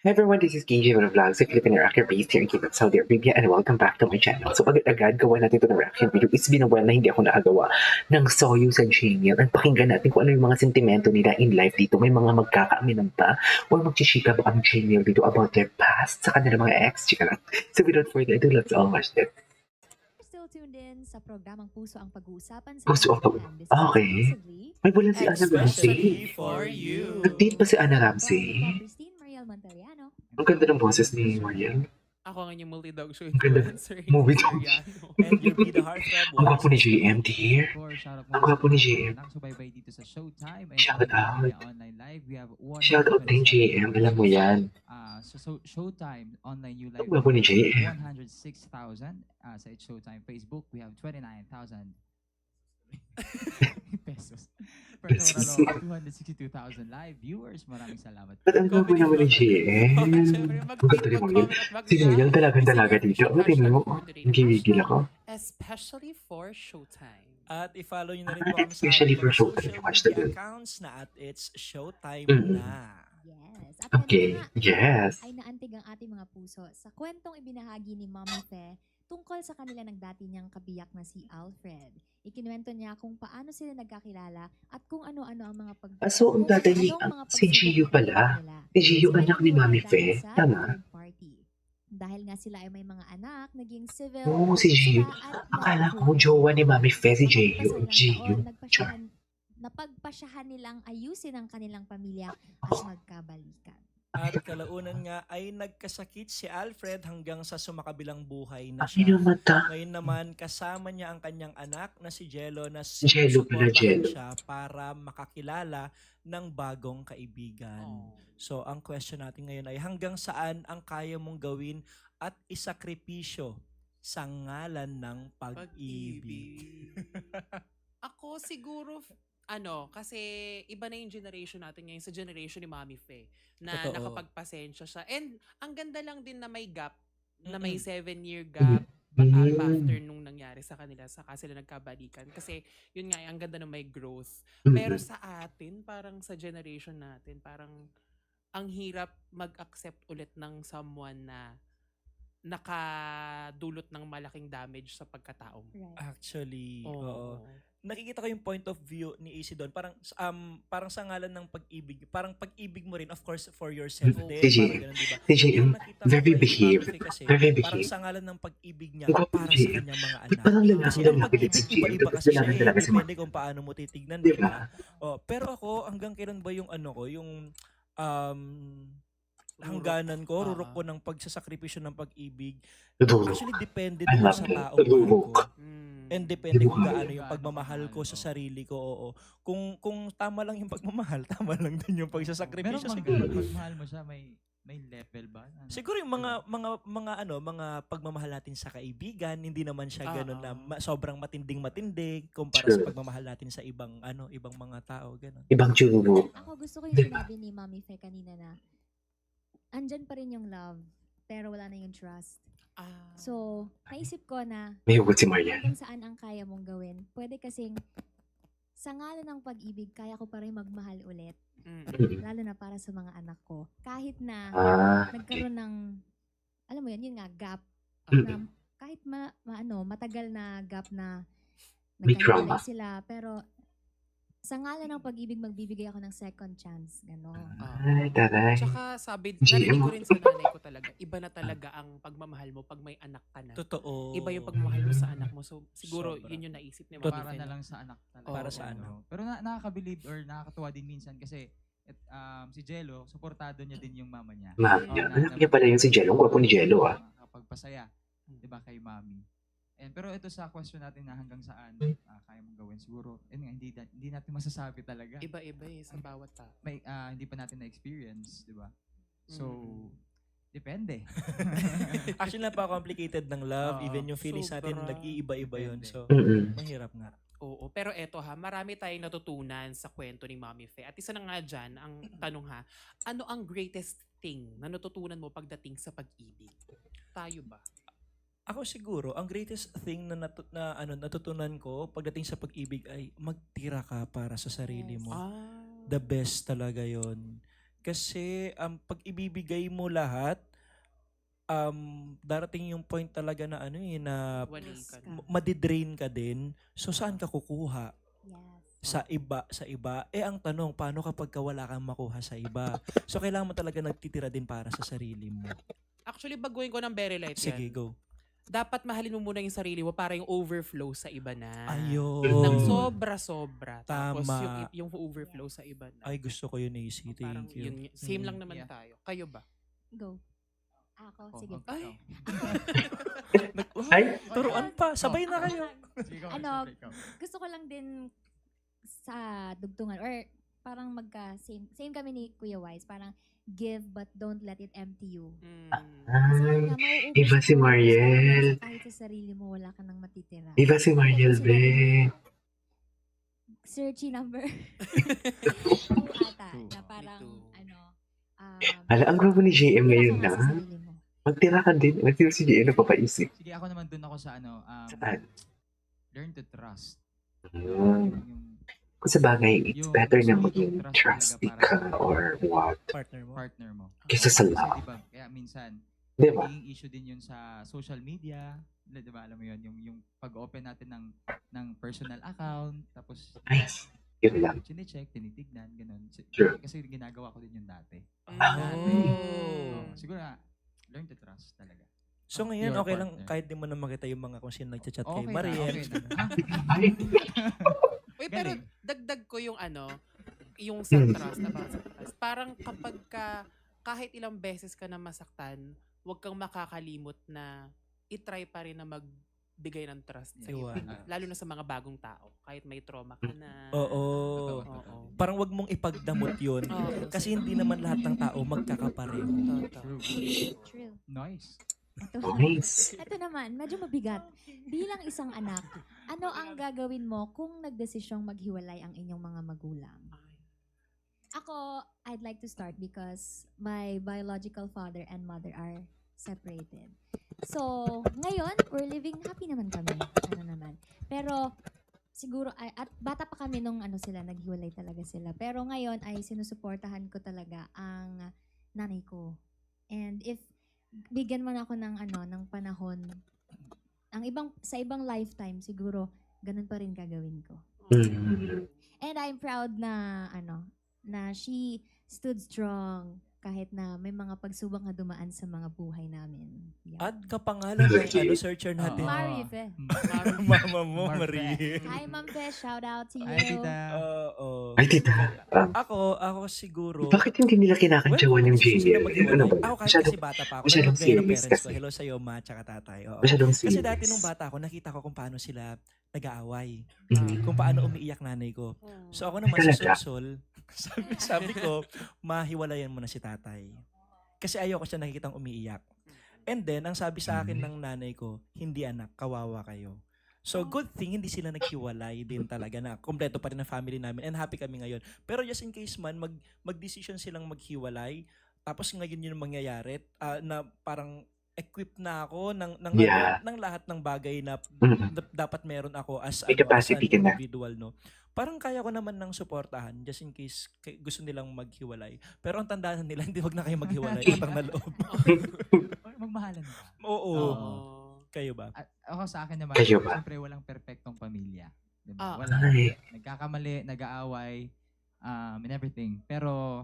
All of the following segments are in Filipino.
Hi everyone, this is KJ from Vlogs, a Filipino reactor based here in Kingdom, Saudi Arabia, and welcome back to my channel. So agad-agad, gawa natin ito ng reaction video. It's been a while na hindi ako nakagawa ng Soyuz and Gmail. At pakinggan natin kung ano yung mga sentimento nila in life dito. May mga magkakaaminan pa or magchishika ba ang Gmail dito about their past sa kanilang mga ex, chika lang. So without further ado, let's all watch this. Still tuned in sa programang Puso ang Pag-uusapan sa Puso ako. MTN. This is Okay. exclusively May wala si Ana Especially Ramsey. for you. Nag-date pa si Ana Brought to Ramsey. you by Christine Mariel Montariano. Ang ganda ng boses ni Mariel. Ako ang inyong multi-dog show Ang ganda. influencer. Movie Soriano. And you'll be the heartthrob. Ang gwapo ni JM, dear. Ang gwapo ni JM. Nakasubaybay dito sa Showtime. Shout out. Online live. We have Shout out din JM, alam mo yan. So Showtime online new live. Ang gwapo ni JM. 106,000 sa Showtime Facebook. We have 29,000 pesos. Per Pesos. total of 262,000 live viewers. Maraming salamat. Ba't ang gwapo naman ni JM? Ang ganda ni Mariel. Si Mariel dalagang-dalaga dito. Ang tingin mo, gigigil ako. Especially for Showtime. At i-follow nyo na rin po kami sa Especially for mga Showtime, social watch the media bill. accounts na at It's Showtime Mm. na. Yes. At Okay, kanina yes. ay naantig ang ating mga puso sa kwentong ibinahagi ni Mommy Fe tungkol sa kanila ng dati niyang kabiyak na si Alfred. Ikinuwento niya kung paano sila nagkakilala at kung ano-ano ang mga So, ang tatay ni si Gio pala. Si Gio anak ni Mami Fe. Tama? Dahil nga sila ay may mga anak, naging civil. Oo, si Gio. Akala ko jowa ni Mami Fe si Gio. Gio. Napagpasyahan nilang ayusin ang kanilang pamilya at magkabalikan. At kalaunan nga ay nagkasakit si Alfred hanggang sa sumakabilang buhay na Ang siya. mata. Ngayon naman kasama niya ang kanyang anak na si Jello na Jello pala, sinusuportahan Jello. siya para makakilala ng bagong kaibigan. So ang question natin ngayon ay hanggang saan ang kaya mong gawin at isakripisyo sa ngalan ng pag-ibig? Ako siguro, kasi iba na yung generation natin ngayon sa generation ni Mami Fe na Totoo. nakapagpasensya siya. And ang ganda lang din na may gap, na may Mm-mm. 7-year gap after nung nangyari sa kanila, saka sila nagkabalikan. Kasi yun nga, ang ganda na may growth. Pero sa atin, parang sa generation natin, parang ang hirap mag-accept ulit ng someone na nakadulot ng malaking damage sa pagkatao mo. Right. Actually, oo. Oo. Nakikita ko yung point of view ni AC doon. Parang sa ngalan ng pag-ibig, parang pag-ibig mo rin, of course, for yourself din. Si JM. Parang ganun, diba? Si JM, Yung nakita ko very kay behave. Mami Fe kasi, Very parang behave. sa ngalan ng pag-ibig niya, Ang gwapo para ni sa JM. kanyang mga Ba't anak. parang Kasi lalaki ang lalaki din pag-ibig, si JM? iba-iba Tapos kasi siya. lalaki lalaki si Depende Mami. kung paano mo titignan, Diba? diba? Oh, pero ako, hanggang kailan ba yung um, hangganan ko, rurok ko ng pagsasakripisyo ng pag-ibig. Tudurok. Actually, depende I dun love sa it. taong mahal ko. Tudurok. And depende kung Diba? gaano yung pagmamahal ko sa sarili ko, oo. Kung tama lang yung pagmamahal, tama lang din yung Meron pagsasakripisyo bang siguro. ganun? Pag mahal mo siya, may level ba? Siguro yung mga pagmamahal natin sa kaibigan, hindi naman siya ganun na sobrang matinding-matindi kumpara sa True. pagmamahal natin sa ibang mga tao, ganun. Ibang tudurok. Ako gusto ko yung sinabi ni Mommy Fe kanina na andyan pa rin yung love, pero wala na yung trust. So, naisip ko na May hugot si Mariel. hanggang saan ang kaya mong gawin. Pwede kasing sa ngalan ng pag-ibig, kaya ko pa rin magmahal ulit. Lalo na para sa mga anak ko. Kahit na Okay. nagkaroon ng, alam mo yun nga, gap. Mm. Na kahit matagal na gap na May nagkahiwalay trauma. sila. Pero sa ngalan ng pag-ibig, magbibigay ako ng second chance. Ganon. Ay, taray. Tsaka sabi, GM. narinig ko rin sa nanay ko talaga, iba na talaga ang pagmamahal mo pag may anak ka na. Totoo. Iba yung pagmamahal mo sa anak mo. So, siguro, Sobra. yun yung naisip ni Mami Para Fe na lang sa anak talaga. Para sa ano. Pero nakaka-believe or nakakatuwa din minsan kasi si Jello, suportado niya din yung mama niya. Mami niya. Anak niya pala yun si Jello. Ang gwapo ni Jello, ah. Kapagpasaya, di ba, kay mami. Pero ito sa question natin na hanggang saan kaya mong gawin siguro. Hindi natin masasabi talaga. Iba-iba sa bawat tao. Hindi pa natin na-experience, di ba? So, depende. Actually, napaka-complicated ng love. Oo. Even yung feelings natin, Sobra. nag-iiba-iba yun. Depende. So, Mm-mm. mahirap nga. Oo, pero eto marami tayong natutunan sa kwento ni Mami Fe. At isa na nga dyan, ang tanong ano ang greatest thing na natutunan mo pagdating sa pag-ibig? Tayo ba? Ako siguro, ang greatest thing na natutunan ko pagdating sa pag-ibig ay magtira ka para sa sarili Yes. mo. The best talaga yon. Kasi pag ibibigay mo lahat, darating yung point talaga na ano eh, na Walay ka na. madidrain ka din. So saan ka kukuha? Yes. Sa iba. Ang tanong, paano kapag wala kang makuha sa iba? So kailangan mo talaga nagtitira din para sa sarili mo. Actually, baguhin ko ng very light Sige, yan. go. Dapat mahalin mo muna yung sarili mo para yung overflow sa iba na. Ayun. Nang sobra-sobra. Tapos Tama. yung overflow sa iba na. Ay, gusto ko yun, AC. Parang Thank you. yun, same lang Mm. naman Yeah. tayo. Kayo ba? Go. Ako, Oh, sige. Ay. Ay, Turuan pa. Sabay na Ako kayo. lang. Sige, ikaw, Ano, siyempre ikaw. Gusto ko lang din sa dugtungan or parang same kami ni Kuya Wise, parang give but don't let it empty you. Kasi Ay, nga, mauubos iba si mo, Mariel. tapos kahit sa sarili mo, wala ka nang matitira. Iba si Mariel, Kasi be. Searchy number 2 ata, Two. na parang, Me too. Hala, ang grupo ni JM ngayon wala ka na. sa sarili mo. Magtira ka din. Magtira si JM na papaisip. Sige, ako naman dun ako sa Saan? learn to trust. Yun. Yung Kung sa bagay, it's Yung better na solidong maging trust trusty talaga para ka or what. Partner mo. partner mo. Kesa sa Kasi love. diba, kaya minsan, Di ba? naging issue din yun sa social media. Diba, alam mo yun, yung pag-open natin ng personal account, tapos Ay, yun lang. chine-check, tinitignan, ganun. Sure. Kasi ginagawa ko din yun dati. Oh. Siguro na, learn to trust talaga. So ngayon, Your okay lang partner. kahit di mo na makita yung mga kung sino nagchat-chat kay Okay na, Mariel. okay na. Ay, Uy, pero Galing. dagdag ko yung yung sa trust, about sa trust. Parang kapag kahit ilang beses ka na masaktan, huwag kang makakalimot na itry pa rin na magbigay ng trust sa iba. Iwan. Lalo na sa mga bagong tao. Kahit may trauma ka na. Oo. Totoo, Oo. totoo. Parang wag mong ipagdamot yun. Oo. Kasi hindi naman lahat ng tao magkakapareho. Totoo. True. Nice. nice. Ito naman, medyo mabigat. Bilang isang anak, ano ang gagawin mo kung nagdesisyong maghiwalay ang inyong mga magulang? Ako, I'd like to start because my biological father and mother are separated. So, ngayon, we're living happy naman kami. Ano naman. Pero, siguro, at bata pa kami nung naghiwalay talaga sila. Pero ngayon ay sinusuportahan ko talaga ang nanay ko. And if bigyan mo na ako ng panahon, sa ibang lifetime, siguro, ganun pa rin gagawin ko. Mm. And I'm proud na she stood strong kahit na may mga pagsubok na dumaan sa mga buhay namin. Yeah. At kapangalan ng searcher natin. Oo. Marife. Mama mo, Marfe. Marie. Hi, Ma'am Fe. Shout out to you. Ay, tita. Oo. Ay, tita. Ako siguro. Bakit hindi nila kinakantsawan yung decision JM? na maghiwalay. Ano ba? Ako kahit Masyadong, kasi bata pa ako. masyadong Masyadong gaya ng serious parents ko. kasi. Hello sa'yo, ma, tsaka tatay. Oo. Masyadong Kasi serious. dati nung bata ako, nakita ko kung paano sila nag-aaway. Mhm. Kung paano umiiyak nanay ko. So ako naman sa Talaga? Sulsol, sabi ko, mahiwalayan mo na si tatay. Kasi ayoko siya nakikitang umiiyak. And then, ang sabi sa akin ng nanay ko, hindi anak, kawawa kayo. So, good thing, hindi sila naghiwalay din talaga na kompleto pa rin ang family namin and happy kami ngayon. Pero just in case man, mag-decision silang maghiwalay, tapos ngayon yun mangyayari, na parang equipped na ako Yeah. ng lahat ng bagay na Mhm. dapat meron ako as, May as capacity an ka na. individual, no? Parang kaya ko naman ng suportahan just in case gusto nilang maghiwalay. Pero ang tandaan nila, hindi wag na kayo maghiwalay. Utang na loob. Magmahalan ka. Oo. Oo. Kayo ba? At ako sa akin naman, Kayo ba? siyempre walang perfectong pamilya. Diba? Ah. Wala. Ay. Nagkakamali, nag-aaway, and everything. Pero,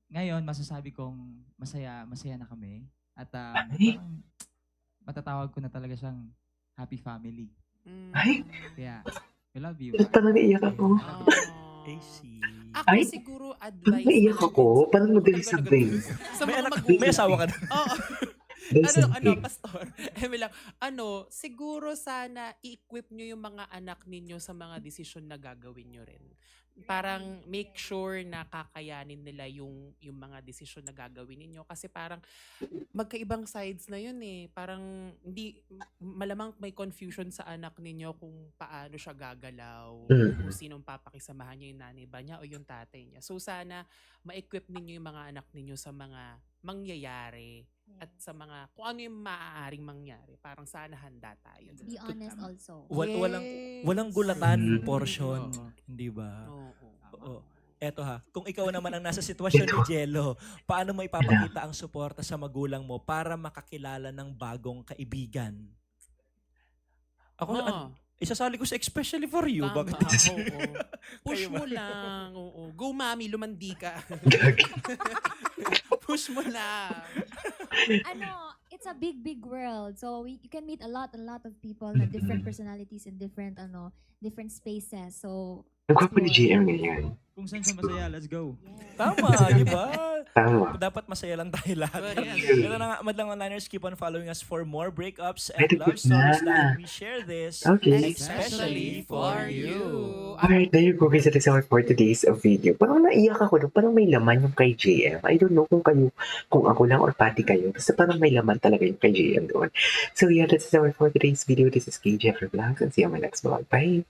ngayon, masasabi kong masaya na kami. At Ay. parang matatawag ko na talaga siyang happy family. Ay. Kaya, we love you. Ba't parang naiiyak ako? AC. Ako Ay. siguro Parang advice. naiiyak ako. Parang madalis Talaga. something. Sa May mga anak, magulang. may asawa ka na. Oo. There's ano, something. pastor? Lang. Siguro sana i-equip nyo yung mga anak ninyo sa mga desisyon na gagawin nyo rin. Parang make sure na kakayanin nila yung mga desisyon na gagawin ninyo. Kasi parang magkaibang sides na yun eh. Parang malamang may confusion sa anak ninyo kung paano siya gagalaw, kung sinong papakisamahan niya, yung nanay ba niya o yung tatay niya. So sana ma-equip ninyo yung mga anak ninyo sa mga mangyayari at sa mga kung ano yung maaaring mangyari. Parang sana handa tayo. Be honest also. Walang Yes. walang gulatan Mm. portion, Oo. hindi ba? Oo. Oo. Eto ha, kung ikaw naman ang nasa sitwasyon ni Jello, paano mo ipapakita ang suporta sa magulang mo para makakilala ng bagong kaibigan? Ako, Ah, isasali ko sa especially for you. tama. Bakit? Oo. Push Kayo mo ba? lang. Oo. Go, mami. Lumandi ka. Push mo lang. It's a big world. So you can meet a lot of people na different personalities in different spaces. So Ang gwapo ni explore. GM ngayon. Kung saan siya masaya, let's go. Yes. Tama, di ba? Tama. Dapat masaya lang tayo lahat. Correct. Ito na nga, Madlang Onliners, keep on following us for more breakups and Pwede love na. stories dahil we share this Okay. especially for you. Alright, there you go guys. That is our for today's video. Parang naiyak ako doon. Parang may laman yung kay JM. I don't know kung ako lang or pati kayo. Basta parang may laman talaga yung kay JM doon. So yeah, that's our for today's video. This is KJ for Vlogs and see you on my next vlog. Bye!